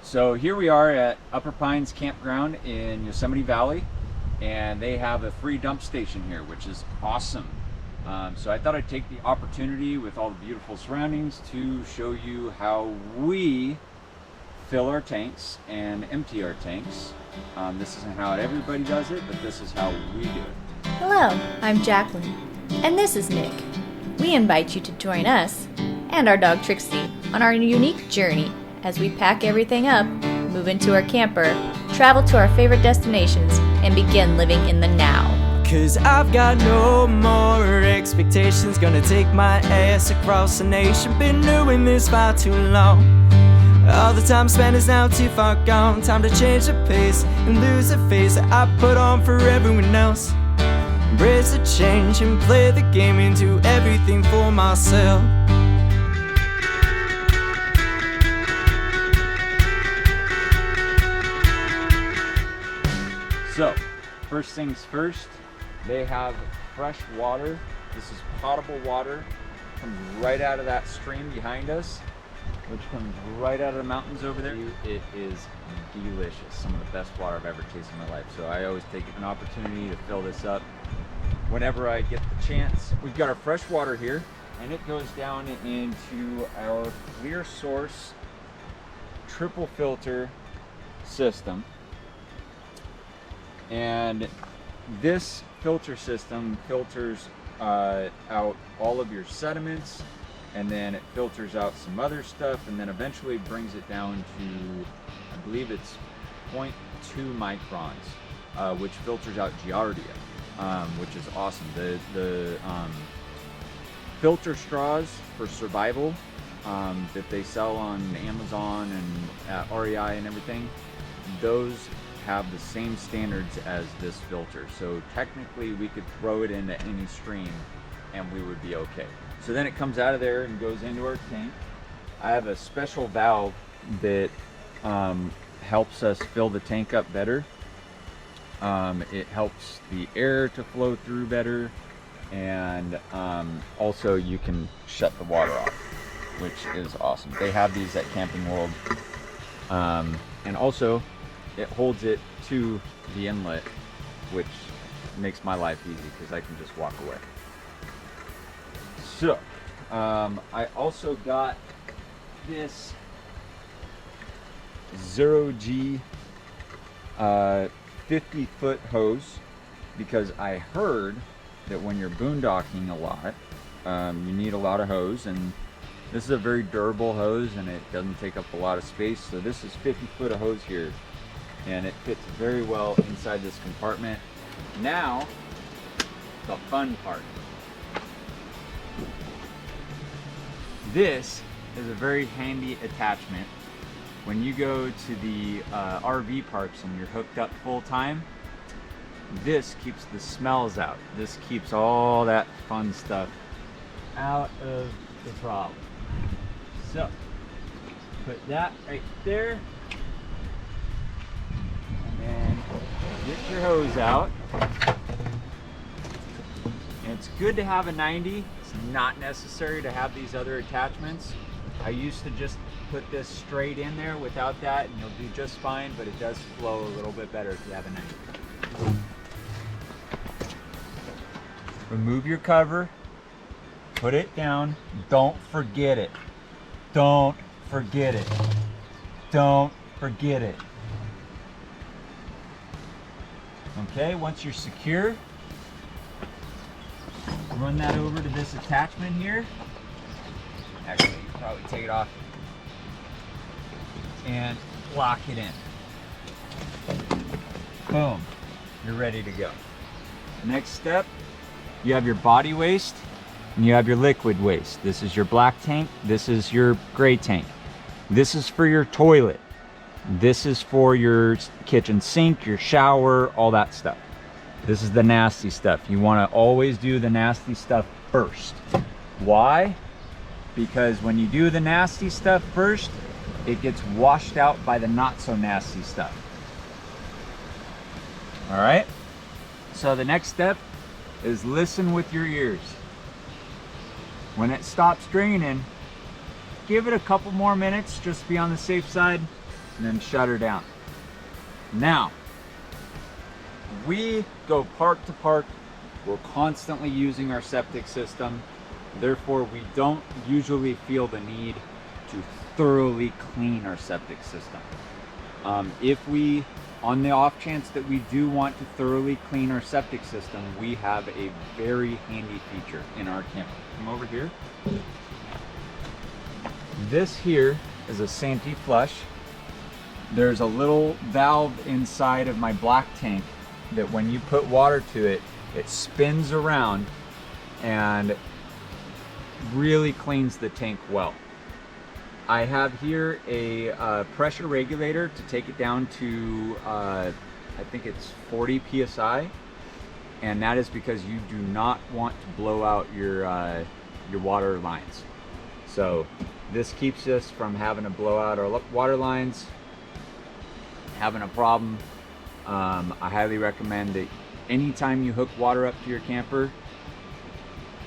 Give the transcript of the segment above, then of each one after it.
So here we are at Upper Pines Campground in Yosemite Valley, and they have a free dump station here, which is awesome. So I thought I'd take the opportunity with all the beautiful surroundings to show you how we fill our tanks and empty our tanks. This isn't how everybody does it, but this is how we do it. Hello, I'm Jacqueline, and this is Nick. We invite you to join us and our dog Trixie on our unique journey as we pack everything up, move into our camper, travel to our favorite destinations, and begin living in the now. 'Cause I've got no more expectations, gonna take my ass across the nation. Been doing this far too long. All the time spent is now too far gone. Time to change the pace and lose the face that I put on for everyone else. Embrace the change and play the game and do everything for myself. So, first things first, they have fresh water. This is potable water. Comes right out of that stream behind us, which comes right out of the mountains over there. It is delicious. Some of the best water I've ever tasted in my life. So I always take an opportunity to fill this up whenever I get the chance. We've got our fresh water here, and it goes down into our clear source triple filter system. And this filter system filters out all of your sediments, and then it filters out some other stuff, and then eventually brings it down to, I believe it's 0.2 microns, which filters out Giardia, which is awesome. The filter straws for survival that they sell on Amazon and at REI and everything, those have the same standards as this filter. So technically we could throw it into any stream and we would be okay. So then it comes out of there and goes into our tank. I have a special valve that helps us fill the tank up better. It helps the air to flow through better, and also you can shut the water off, which is awesome. They have these at Camping World, and also it holds it to the inlet, which makes my life easy because I can just walk away. So, I also got this 0G 50-foot hose because I heard that when you're boondocking a lot, you need a lot of hose, and this is a very durable hose and it doesn't take up a lot of space. So this is 50 foot of hose here, and it fits very well inside this compartment. Now, the fun part. This is a very handy attachment. When you go to the RV parks and you're hooked up full time, this keeps the smells out. This keeps all that fun stuff out of the problem. So, put that right there. And get your hose out. And it's good to have a 90. It's not necessary to have these other attachments. I used to just put this straight in there without that, and you'll do just fine, but it does flow a little bit better if you have a 90. Remove your cover, put it down. Don't forget it. Don't forget it. Don't forget it. Okay, once you're secure, run that over to this attachment here. Actually, you can probably take it off and lock it in. Boom, you're ready to go. Next step, you have your body waste and you have your liquid waste. This is your black tank, this is your gray tank. This is for your toilet. This is for your kitchen sink, your shower, all that stuff. This is the nasty stuff. You want to always do the nasty stuff first. Why? Because when you do the nasty stuff first, it gets washed out by the not so nasty stuff. All right? So the next step is listen with your ears. When it stops draining, give it a couple more minutes just to be on the safe side. and then shut her down. Now, we go park to park. We're constantly using our septic system. Therefore, we don't usually feel the need to thoroughly clean our septic system. If we, on the off chance that we do want to thoroughly clean our septic system, we have a very handy feature in our camper. Come over here. This here is a Santi flush. There's a little valve inside of my black tank that when you put water to it, it spins around and really cleans the tank well. I have here a pressure regulator to take it down to I think it's 40 psi, and that is because you do not want to blow out your water lines. So this keeps us from having to blow out our water lines, having a problem. I highly recommend that anytime you hook water up to your camper,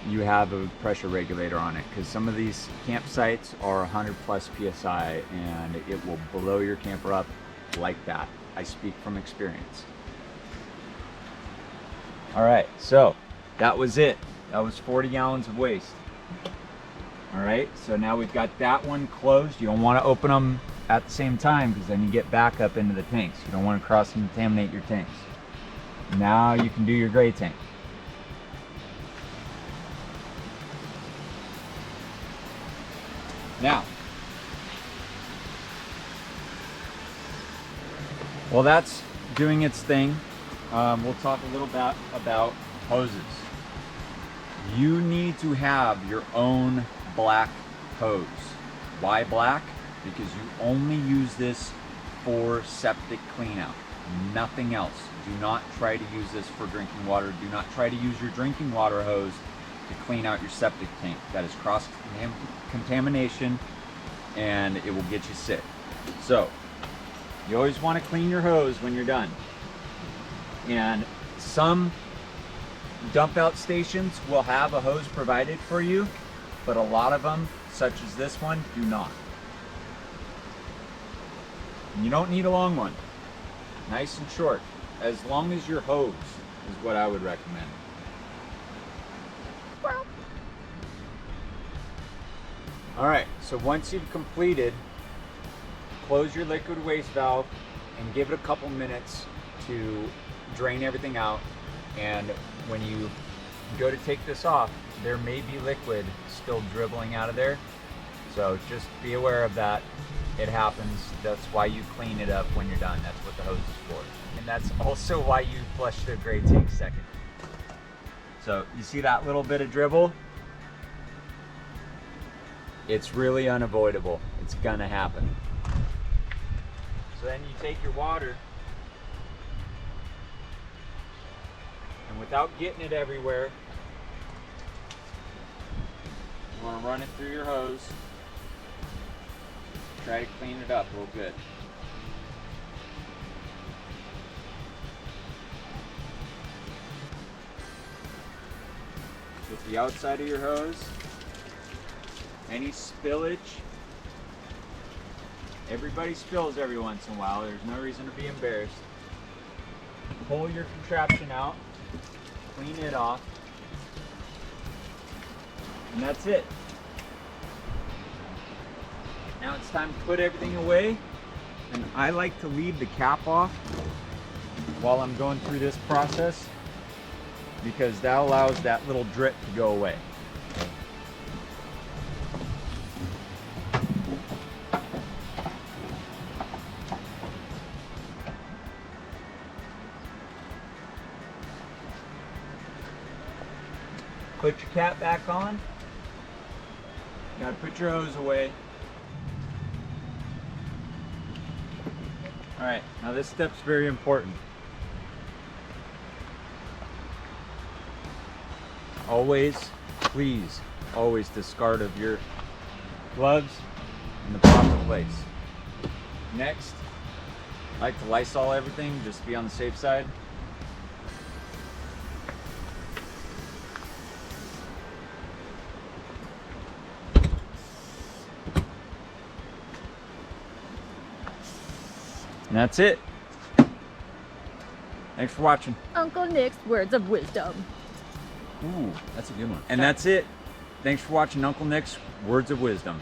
you have a pressure regulator on it, because some of these campsites are 100 plus psi and it will blow your camper up like that. I speak from experience. All right, so that was it. That was 40 gallons of waste. All right, so now we've got that one closed. You don't want to open them at the same time, because then you get back up into the tanks. You don't want to cross-contaminate your tanks. Now you can do your gray tank. Now, while that's doing its thing, we'll talk a little bit about hoses. You need to have your own black hose. Why black? Because you only use this for septic cleanout, nothing else. Do not try to use this for drinking water. Do not try to use your drinking water hose to clean out your septic tank. That is cross-contamination and it will get you sick. So you always want to clean your hose when you're done. And some dump out stations will have a hose provided for you, but a lot of them, such as this one, do not. You don't need a long one. Nice and short. As long as your hose is what I would recommend. Alright, so once you've completed, close your liquid waste valve and give it a couple minutes to drain everything out. And when you go to take this off, there may be liquid still dribbling out of there. So just be aware of that. It happens. That's why you clean it up when you're done. That's what the hose is for. And that's also why you flush the gray tank second. So you see that little bit of dribble? It's really unavoidable. It's gonna happen. So then you take your water, and without getting it everywhere, you wanna run it through your hose. Try to clean it up real good. With the outside of your hose, any spillage, everybody spills every once in a while, there's no reason to be embarrassed. Pull your contraption out, clean it off, and that's it. Now it's time to put everything away, and I like to leave the cap off while I'm going through this process, because that allows that little drip to go away. Put your cap back on. You gotta put your hose away. All right, now this step's very important. Always, please, always discard of your gloves in the proper place. Next, I like to Lysol everything just to be on the safe side. And that's it. Thanks for watching. Uncle Nick's words of wisdom. Ooh, that's a good one. And that's it. Thanks for watching Uncle Nick's Words of Wisdom.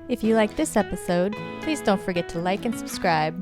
If you like this episode, please don't forget to like and subscribe.